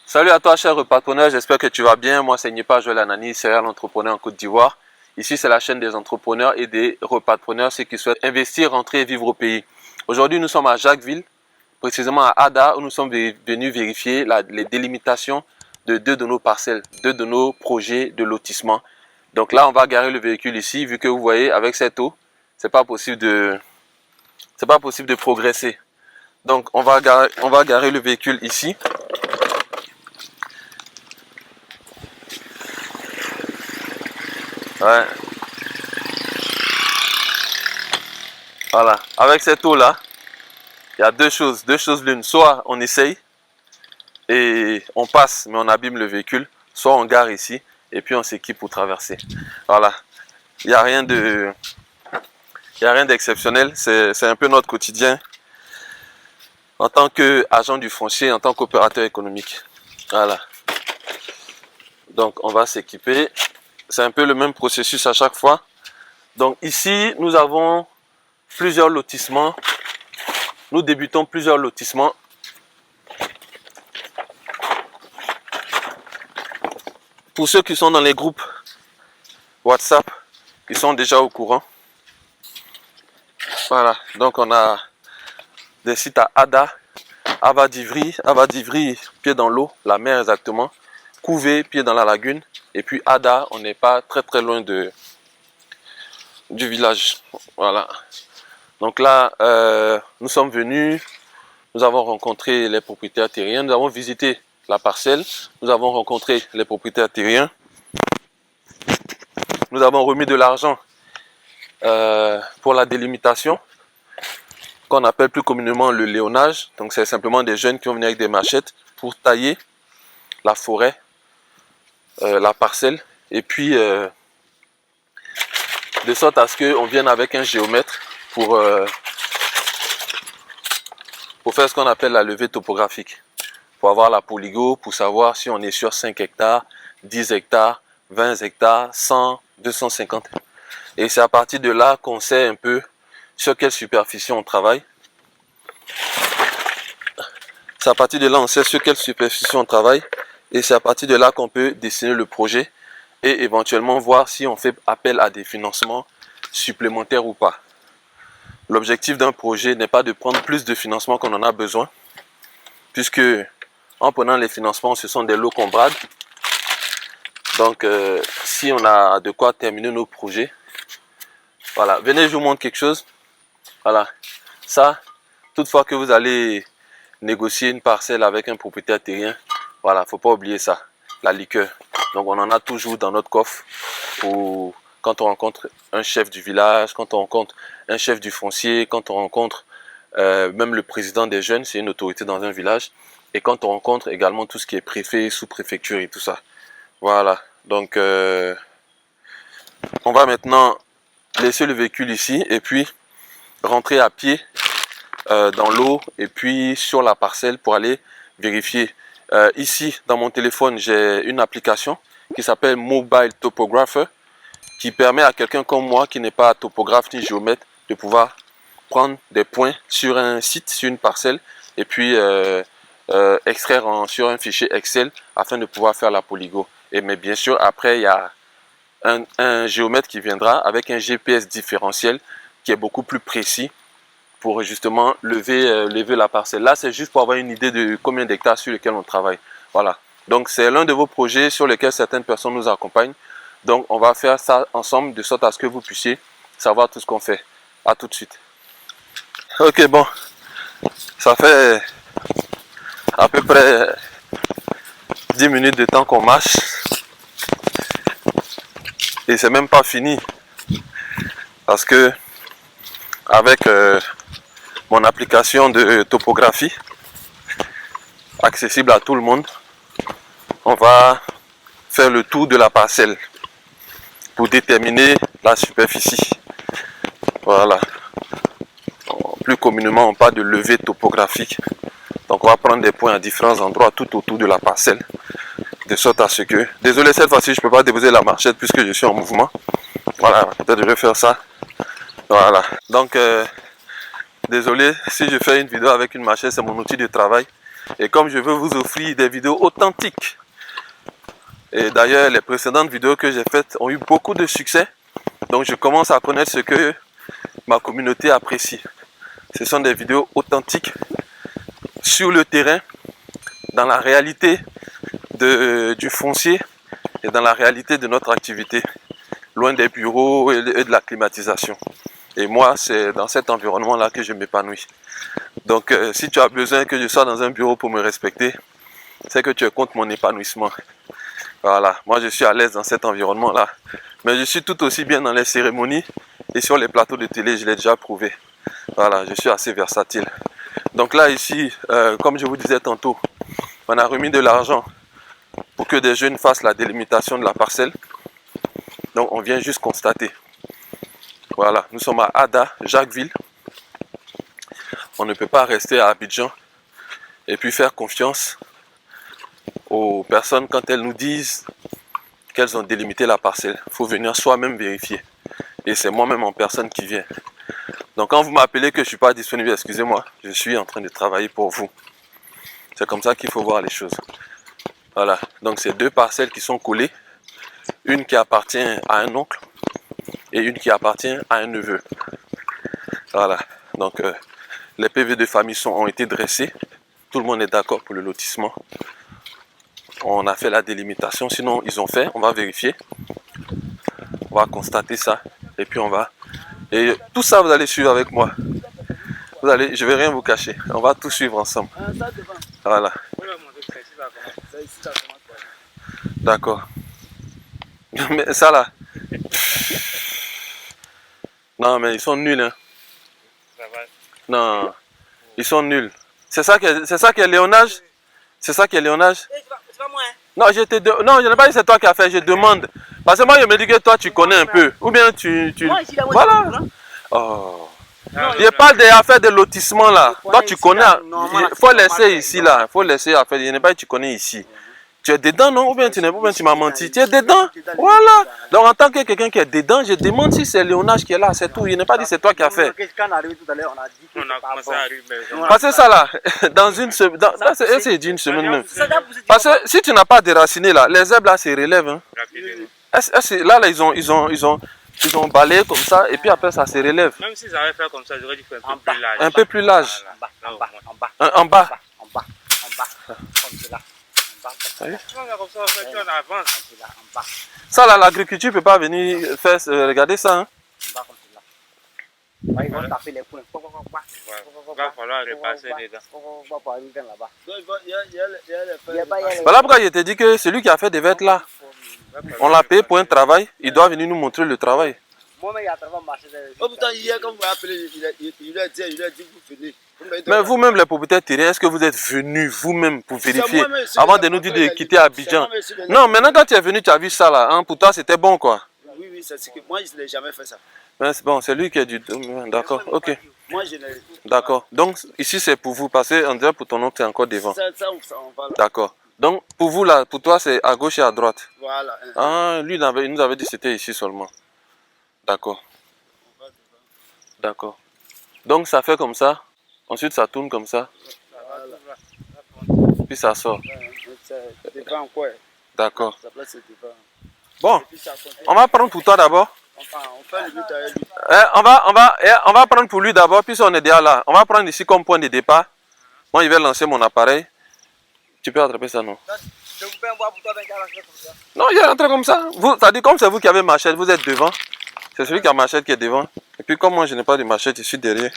Salut à toi, cher repreneur, j'espère que tu vas bien. Moi, c'est Nipa Joël Anani, serial entrepreneur en Côte d'Ivoire. Ici, c'est la chaîne des entrepreneurs et des repreneurs, ceux qui souhaitent investir, rentrer et vivre au pays. Aujourd'hui, nous sommes à Jacquesville, précisément à Ada, où nous sommes venus vérifier les délimitations de deux de nos parcelles, deux de nos projets de lotissement. Donc là, on va garer le véhicule ici, vu que vous voyez, avec cette eau, c'est pas possible de progresser. Donc, on va garer le véhicule ici. Ouais. Voilà. Avec cette eau là, il y a deux choses l'une. Soit on essaye et on passe, mais on abîme le véhicule. Soit on gare ici et puis on s'équipe pour traverser. Voilà. Il n'y a rien d'exceptionnel. C'est un peu notre quotidien en tant qu'agent du foncier, en tant qu'opérateur économique. Voilà. Donc on va s'équiper. C'est un peu le même processus à chaque fois. Donc ici, nous avons plusieurs lotissements. Nous débutons plusieurs lotissements. Pour ceux qui sont dans les groupes WhatsApp, ils sont déjà au courant. Voilà, donc on a des sites à Ada, Avadivry, pied dans l'eau, la mer exactement. Couvé, pied dans la lagune. Et puis Ada, on n'est pas très loin du village. Voilà. Donc là, nous sommes venus, nous avons rencontré les propriétaires terriens, nous avons visité la parcelle, nous avons rencontré les propriétaires terriens, nous avons remis de l'argent pour la délimitation, qu'on appelle plus communément le léonage. Donc c'est simplement des jeunes qui vont venir avec des machettes pour tailler la forêt, la parcelle, et puis de sorte à ce qu'on vienne avec un géomètre pour faire ce qu'on appelle la levée topographique, pour avoir la polygo, pour savoir si on est sur 5 hectares, 10 hectares, 20 hectares, 100, 250. Et c'est à partir de là qu'on sait un peu sur quelle superficie on travaille. C'est à partir de là on sait sur quelle superficie on travaille. Et c'est à partir de là qu'on peut dessiner le projet et éventuellement voir si on fait appel à des financements supplémentaires ou pas. L'objectif d'un projet n'est pas de prendre plus de financement qu'on en a besoin, puisque en prenant les financements, ce sont des lots qu'on brade. Donc, si on a de quoi terminer nos projets, voilà. Venez, je vous montre quelque chose. Voilà. Ça, toutefois que vous allez négocier une parcelle avec un propriétaire terrien, voilà, faut pas oublier ça, la liqueur. Donc, on en a toujours dans notre coffre pour quand on rencontre un chef du village, quand on rencontre un chef du foncier, quand on rencontre même le président des jeunes, c'est une autorité dans un village, et quand on rencontre également tout ce qui est préfet, sous-préfecture et tout ça. Voilà, donc on va maintenant laisser le véhicule ici et puis rentrer à pied dans l'eau et puis sur la parcelle pour aller vérifier. Ici, dans mon téléphone, j'ai une application qui s'appelle Mobile Topographer, qui permet à quelqu'un comme moi qui n'est pas topographe ni géomètre de pouvoir prendre des points sur un site, sur une parcelle et puis extraire sur un fichier Excel afin de pouvoir faire la polygo. Mais bien sûr, après, il y a un géomètre qui viendra avec un GPS différentiel qui est beaucoup plus précis pour justement lever la parcelle. Là, c'est juste pour avoir une idée de combien d'hectares sur lesquels on travaille. Voilà. Donc, c'est l'un de vos projets sur lesquels certaines personnes nous accompagnent. Donc, on va faire ça ensemble de sorte à ce que vous puissiez savoir tout ce qu'on fait. À tout de suite. Ok, bon. Ça fait à peu près 10 minutes de temps qu'on marche. Et c'est même pas fini. Parce que avec mon application de topographie, accessible à tout le monde, on va faire le tour de la parcelle pour déterminer la superficie. Voilà. Plus communément, on parle de levée topographique. Donc on va prendre des points à différents endroits tout autour de la parcelle. De sorte à ce que... Désolé, cette fois-ci, je ne peux pas déposer la marchette puisque je suis en mouvement. Voilà, peut-être je vais faire ça. Voilà. Donc, désolé, si je fais une vidéo avec une machette, c'est mon outil de travail. Et comme je veux vous offrir des vidéos authentiques, et d'ailleurs les précédentes vidéos que j'ai faites ont eu beaucoup de succès, donc je commence à connaître ce que ma communauté apprécie. Ce sont des vidéos authentiques sur le terrain, dans la réalité du foncier et dans la réalité de notre activité, loin des bureaux et de la climatisation. Et moi, c'est dans cet environnement-là que je m'épanouis. Donc, si tu as besoin que je sois dans un bureau pour me respecter, c'est que tu es contre mon épanouissement. Voilà, moi je suis à l'aise dans cet environnement-là. Mais je suis tout aussi bien dans les cérémonies et sur les plateaux de télé, je l'ai déjà prouvé. Voilà, je suis assez versatile. Donc là, ici, comme je vous disais tantôt, on a remis de l'argent pour que des jeunes fassent la délimitation de la parcelle. Donc on vient juste constater. Voilà, nous sommes à Ada, Jacquesville. On ne peut pas rester à Abidjan et puis faire confiance aux personnes quand elles nous disent qu'elles ont délimité la parcelle. Il faut venir soi-même vérifier. Et c'est moi-même en personne qui viens. Donc quand vous m'appelez que je ne suis pas disponible, excusez-moi, je suis en train de travailler pour vous. C'est comme ça qu'il faut voir les choses. Voilà, donc c'est deux parcelles qui sont collées. Une qui appartient à un oncle et une qui appartient à un neveu. Voilà, donc les PV de famille ont été dressés. Tout le monde est d'accord pour le lotissement. On a fait la délimitation, sinon ils ont fait, on va vérifier. On va constater ça et puis on va... Et tout ça vous allez suivre avec moi. Vous allez, je ne vais rien vous cacher, on va tout suivre ensemble. Voilà. D'accord. Mais ça là... Non mais ils sont nuls hein. Non, ils sont nuls. C'est ça qui est léonage? C'est ça qui est léonage? C'est pas moi hein. Non, non, je n'ai pas dit c'est toi qui as fait, je demande. Parce que moi je me dis que toi tu connais un peu. Ou bien tu... Moi, ici, là, Voilà. Oh. Je parle des affaires de lotissement là. Toi tu connais. Il faut laisser ici là. Il faut laisser affaire. Je n'ai pas dit que tu connais ici. Tu es dedans, non? Ou bien tu m'as menti? Tu es dedans? Voilà. Donc en tant que quelqu'un qui est dedans, je demande si c'est Léonage qui est là, c'est tout. Je n'ai pas dit c'est toi qui as fait. Quand on est arrivé tout à l'heure, on a dit que c'est pas bon. Parce que ça là, dans une semaine, c'est d'une semaine même. Parce que si tu n'as pas déraciné là, les herbes là se relèvent. Hein. Là, ils ont balayé comme ça et puis après ça se relève. Même s'ils avaient fait comme ça, j'aurais dit un peu plus large. Un peu plus large. En bas. Comme cela. Ça là, l'agriculture ne peut pas venir faire, regarder ça. Hein. Ils vont taper les points. Il va falloir repasser dedans. Voilà pourquoi je te dis que celui qui a fait des vêtements là, on l'a payé pour un travail, il doit venir nous montrer le travail. Moi-même, il y a travail marché. Oh putain, hier, quand vous m'avez appelé, il a dit, vous venez. Mais vous-même, les propriétaires terriens, est-ce que vous êtes venus vous-même pour vérifier avant de nous dire de quitter Abidjan? Non, maintenant quand tu es venu, tu as vu ça là. Hein? Pour toi, c'était bon quoi. Oui, c'est ce que moi, je n'ai jamais fait ça. Mais c'est bon, c'est lui qui est du... D'accord, ok. Moi, je n'ai... D'accord. Donc, ici, c'est pour vous. Parce qu'on dirait pour ton oncle, c'est encore devant. Ça, on va là. D'accord. Donc, pour vous, là, pour toi, c'est à gauche et à droite. Voilà. Ah, lui, il nous avait dit que c'était ici seulement. D'accord. D'accord. Donc, ça fait comme ça. Ensuite, ça tourne comme ça. Voilà. Puis ça sort. C'est devant quoi? D'accord. Ça place devant. Bon, on va prendre pour toi d'abord. Enfin, on fait le but avec lui. On va prendre pour lui d'abord, puis on est déjà là. On va prendre ici comme point de départ. Moi, je vais lancer mon appareil. Tu peux attraper ça, non? Non, il est rentré comme ça. Ça dit comme c'est vous qui avez machette, vous êtes devant. C'est celui qui a machette qui est devant. Et puis comme moi, je n'ai pas de machette, je suis derrière.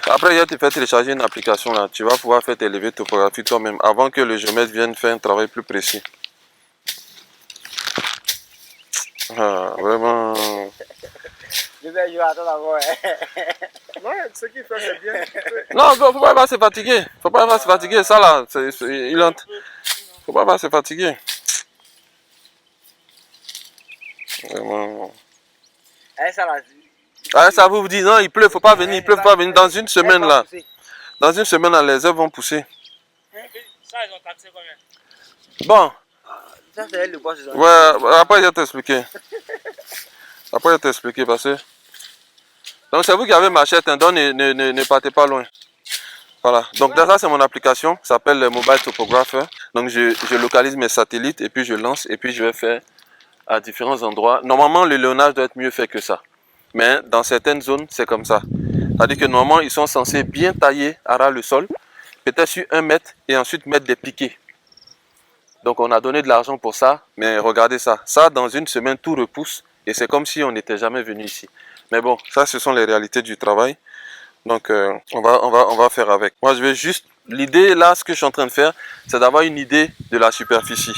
Après, je vais te faire télécharger une application là. Tu vas pouvoir faire tes levées de topographie toi-même avant que le géomètre vienne faire un travail plus précis. Ah, vraiment. Je vais jouer à toi d'abord. Ouais, ce qu'il fait, c'est bien. Non, faut pas se fatiguer. Faut pas se fatiguer. Ça là, faut pas se fatiguer. Vraiment. Ça là. Ah, ça vous dit non, il pleut, faut pas venir, il pleut, faut pas venir. Dans une semaine là. Dans une semaine là, les herbes vont pousser. Ça, ils ont taxé combien? Bon. Ça c'est le boss. Ouais, après je vais t'expliquer. Après je vais t'expliquer parce que... Donc c'est vous qui avez machette, hein, donc ne partez pas loin. Voilà, donc ça c'est mon application, ça s'appelle le Mobile Topographer. Donc je localise mes satellites et puis je lance et puis je vais faire à différents endroits. Normalement le léonage doit être mieux fait que ça. Mais dans certaines zones c'est comme ça. C'est-à-dire que normalement ils sont censés bien tailler à ras le sol, peut-être sur 1 mètre et ensuite mettre des piquets. Donc on a donné de l'argent pour ça, mais regardez ça. Ça dans une semaine tout repousse et c'est comme si on n'était jamais venu ici. Mais bon, ça ce sont les réalités du travail. Donc on va faire avec. Moi je vais juste, l'idée là, ce que je suis en train de faire, c'est d'avoir une idée de la superficie.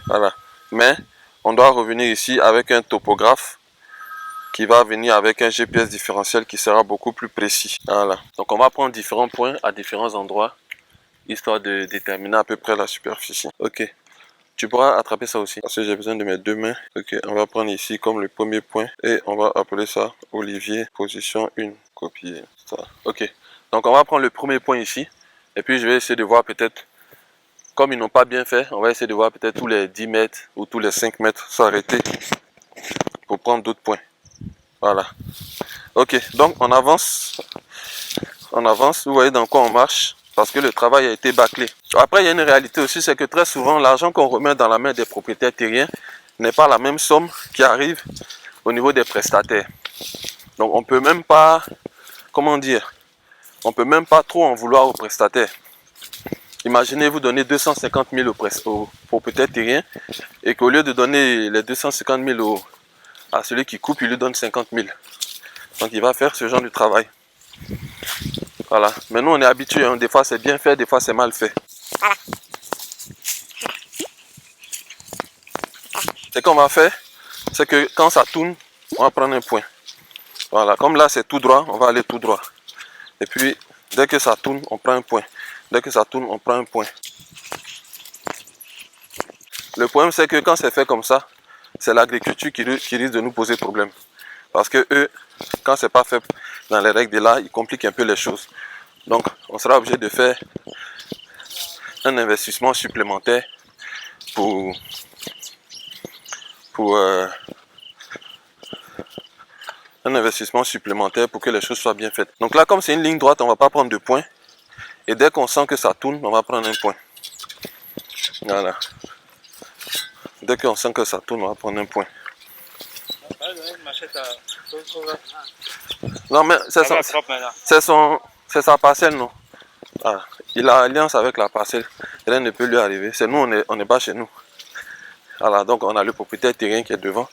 Voilà. Mais on doit revenir ici avec un topographe qui va venir avec un GPS différentiel qui sera beaucoup plus précis. Voilà. Donc on va prendre différents points à différents endroits, histoire de déterminer à peu près la superficie. Ok. Tu pourras attraper ça aussi, parce que j'ai besoin de mes 2 mains. Ok, on va prendre ici comme le premier point et on va appeler ça Olivier, position 1. Copier ça. Ok, donc on va prendre le premier point ici et puis je vais essayer de voir peut-être, comme ils n'ont pas bien fait, on va essayer de voir peut-être tous les 10 mètres ou tous les 5 mètres s'arrêter pour prendre d'autres points. Voilà. Ok, donc on avance, vous voyez dans quoi on marche, parce que le travail a été bâclé. Après, il y a une réalité aussi, c'est que très souvent, l'argent qu'on remet dans la main des propriétaires terriens n'est pas la même somme qui arrive au niveau des prestataires. Donc on peut même pas, comment dire, on peut même pas trop en vouloir aux prestataires. Imaginez vous donner 250 000 aux propriétaires terriens et qu'au lieu de donner les 250 000 à celui qui coupe, il lui donne 50 000. Donc il va faire ce genre de travail. Voilà. Mais nous on est habitués, hein. Des fois c'est bien fait, des fois c'est mal fait. Voilà. Ce qu'on va faire, c'est que quand ça tourne, on va prendre un point. Voilà, comme là c'est tout droit, on va aller tout droit. Et puis, dès que ça tourne, on prend un point. Dès que ça tourne, on prend un point. Le problème c'est que quand c'est fait comme ça, c'est l'agriculture qui risque de nous poser problème. Parce que eux, quand c'est pas fait dans les règles de l'art, ils compliquent un peu les choses. Donc, on sera obligé de faire un investissement supplémentaire pour que les choses soient bien faites. Donc là, comme c'est une ligne droite, on va pas prendre de points. Et dès qu'on sent que ça tourne, on va prendre un point. Voilà. Dès qu'on sent que ça tourne, on va prendre un point. Non mais c'est sa parcelle, non. Ah, il a alliance avec la parcelle. Rien ne peut lui arriver. C'est nous, on n'est pas chez nous. Voilà, donc on a le propriétaire terrien qui est devant,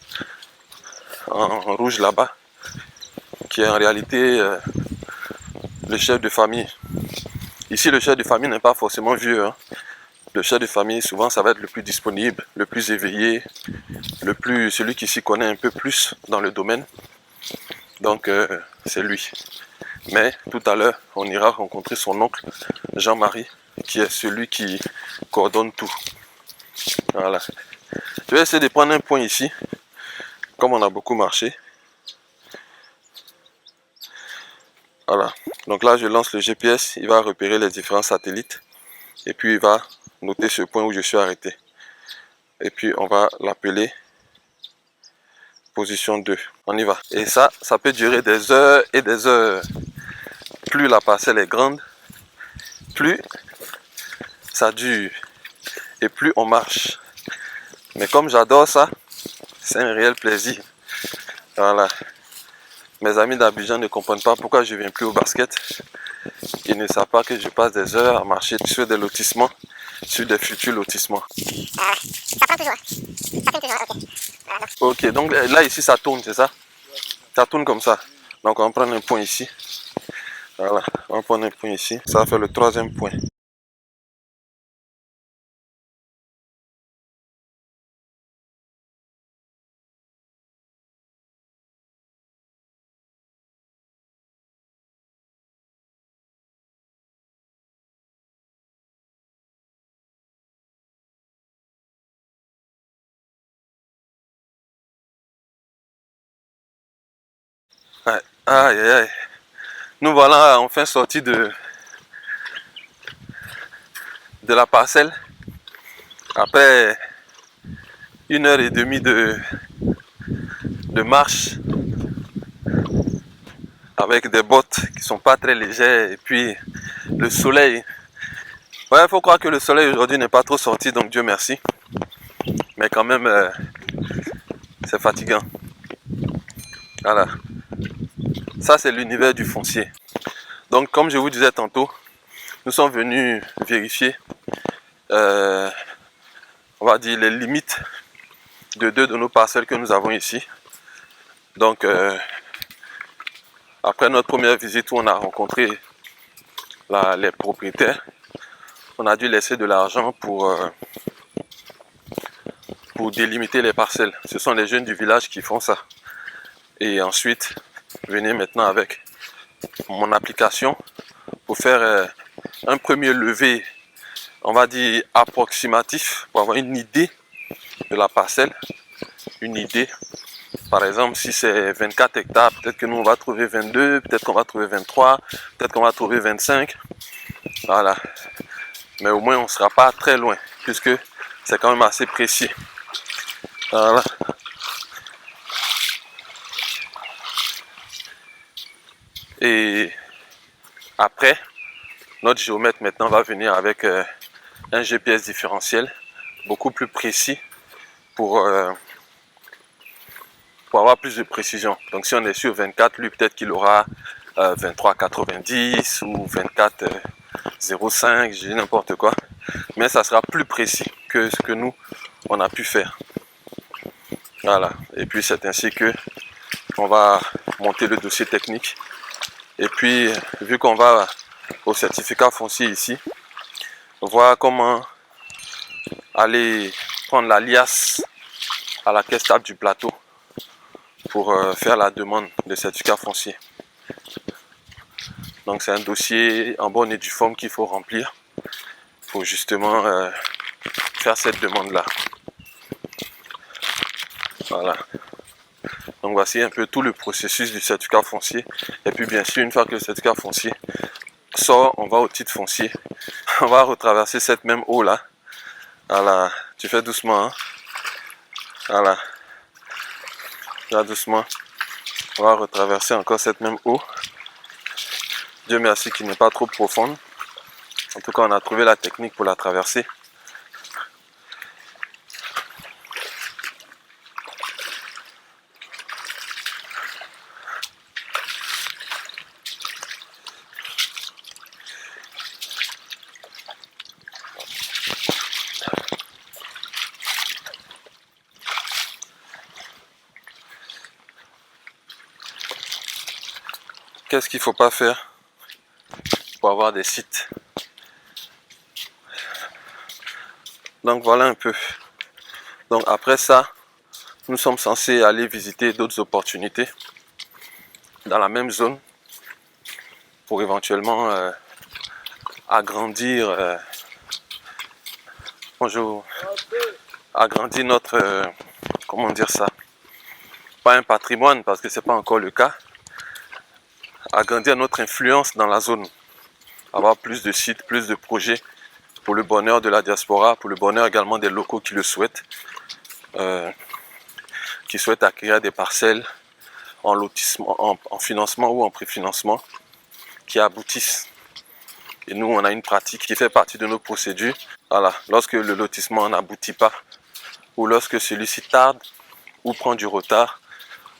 en rouge là-bas, qui est en réalité le chef de famille. Ici, le chef de famille n'est pas forcément vieux, hein. Le chef de famille, souvent, ça va être le plus disponible, le plus éveillé, celui qui s'y connaît un peu plus dans le domaine. Donc, c'est lui. Mais tout à l'heure, on ira rencontrer son oncle, Jean-Marie, qui est celui qui coordonne tout. Voilà. Je vais essayer de prendre un point ici, comme on a beaucoup marché. Voilà. Donc là, je lance le GPS, il va repérer les différents satellites. Et puis, il va noter ce point où je suis arrêté. Et puis, on va l'appeler position 2. On y va. Et ça peut durer des heures et des heures. Plus la parcelle est grande, plus ça dure. Et plus on marche. Mais comme j'adore ça, c'est un réel plaisir. Voilà. Mes amis d'Abidjan ne comprennent pas pourquoi je ne viens plus au basket. Ils ne savent pas que je passe des heures à marcher sur des lotissements, sur des futurs lotissements. Ça prend toujours. Ça tourne toujours, ok. Voilà. Ok, donc là ici ça tourne, c'est ça? Ça tourne comme ça. Donc on va prendre un point ici. Voilà, on va prendre un point ici. Ça va faire le 3e point. Ouais. Aïe aïe aïe. Nous voilà enfin sortis de la parcelle. Après 1h30 de marche. Avec des bottes qui sont pas très légères et puis le soleil. Ouais, il faut croire que le soleil aujourd'hui n'est pas trop sorti, donc Dieu merci. Mais quand même, c'est fatigant. Voilà. Ça, c'est l'univers du foncier. Donc, comme je vous disais tantôt, nous sommes venus vérifier, on va dire, les limites de deux de nos parcelles que nous avons ici. Donc, après notre première visite où on a rencontré les propriétaires, on a dû laisser de l'argent pour délimiter les parcelles. Ce sont les jeunes du village qui font ça. Et ensuite, venez maintenant avec mon application pour faire un premier levé, on va dire approximatif, pour avoir une idée de la parcelle. Une idée. Par exemple, si c'est 24 hectares, peut-être que nous on va trouver 22, peut-être qu'on va trouver 23, peut-être qu'on va trouver 25. Voilà. Mais au moins on ne sera pas très loin, puisque c'est quand même assez précis. Voilà. Et après, notre géomètre maintenant va venir avec un GPS différentiel beaucoup plus précis pour avoir plus de précision. Donc si on est sur 24, lui peut-être qu'il aura 23,90 ou 24,05, je dis n'importe quoi. Mais ça sera plus précis que ce que nous, on a pu faire. Voilà. Et puis c'est ainsi que on va monter le dossier technique. Et puis, vu qu'on va au certificat foncier ici, voir comment aller prendre la liasse à la caisse stable du plateau pour faire la demande de certificat foncier. Donc c'est un dossier en bonne et due forme qu'il faut remplir pour justement faire cette demande-là. Voilà. Donc voici un peu tout le processus du certificat foncier. Et puis bien sûr, une fois que le certificat foncier sort, on va au titre foncier. On va retraverser cette même eau là. Voilà, tu fais doucement. Hein? Voilà. Là doucement. On va retraverser encore cette même eau. Dieu merci qu'il n'est pas trop profonde. En tout cas, on a trouvé la technique pour la traverser. Qu'est-ce qu'il ne faut pas faire pour avoir des sites? Donc voilà un peu. Donc après ça, nous sommes censés aller visiter d'autres opportunités dans la même zone pour éventuellement agrandir bonjour, agrandir notre comment dire ça, pas un patrimoine parce que c'est pas encore le cas, agrandir notre influence dans la zone, avoir plus de sites, plus de projets pour le bonheur de la diaspora, pour le bonheur également des locaux qui le souhaitent, qui souhaitent acquérir des parcelles en lotissement, en financement ou en préfinancement, qui aboutissent. Et nous, on a une pratique qui fait partie de nos procédures. Voilà, lorsque le lotissement n'aboutit pas, ou lorsque celui-ci tarde ou prend du retard,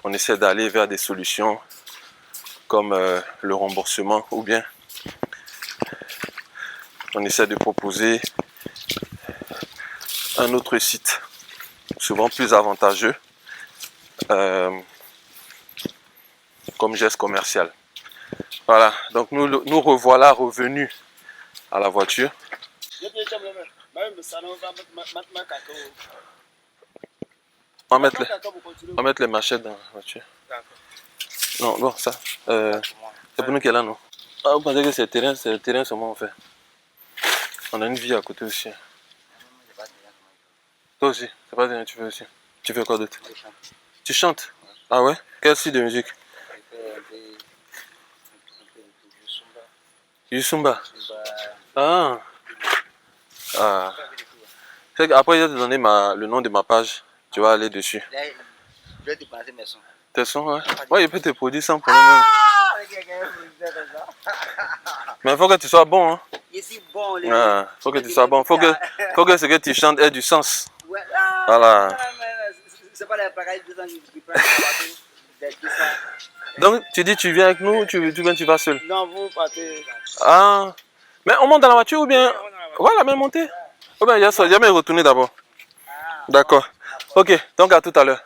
on essaie d'aller vers des solutions comme le remboursement, ou bien on essaie de proposer un autre site, souvent plus avantageux, comme geste commercial. Voilà, donc nous revoilà revenus à la voiture. On va mettre les machettes dans la voiture. Non, bon, ça. C'est pour nous qu'elle est là, non? Ah, vous pensez que c'est le terrain seulement on fait? On a une vie à côté aussi. Toi aussi, c'est pas terrain, tu fais aussi. Tu fais quoi d'autre? Tu chantes? Ah ouais? Quel style de musique? Du Zumba. Ah. Ah. Après, je vais te donner le nom de ma page. Tu vas aller dessus. Je vais te passer mes sons. Tes sons, ouais? Ouais, il peut te produire sans problème. Mais il faut que tu sois bon. Hein. Ici, bon, les Ah, faut que tu sois bon. Faut que ce que tu chantes ait du sens. Ouais, Voilà. c'est pas les pareils de gens qui prennent des 200. Donc, tu dis, tu viens avec nous ou tu vas seul? Non, vous partez. Ah. Mais on monte dans la voiture ou bien... Voilà, même monter. Ou bien, il y a ça. Jamais retourner d'abord. D'accord. Ok, donc à tout à l'heure.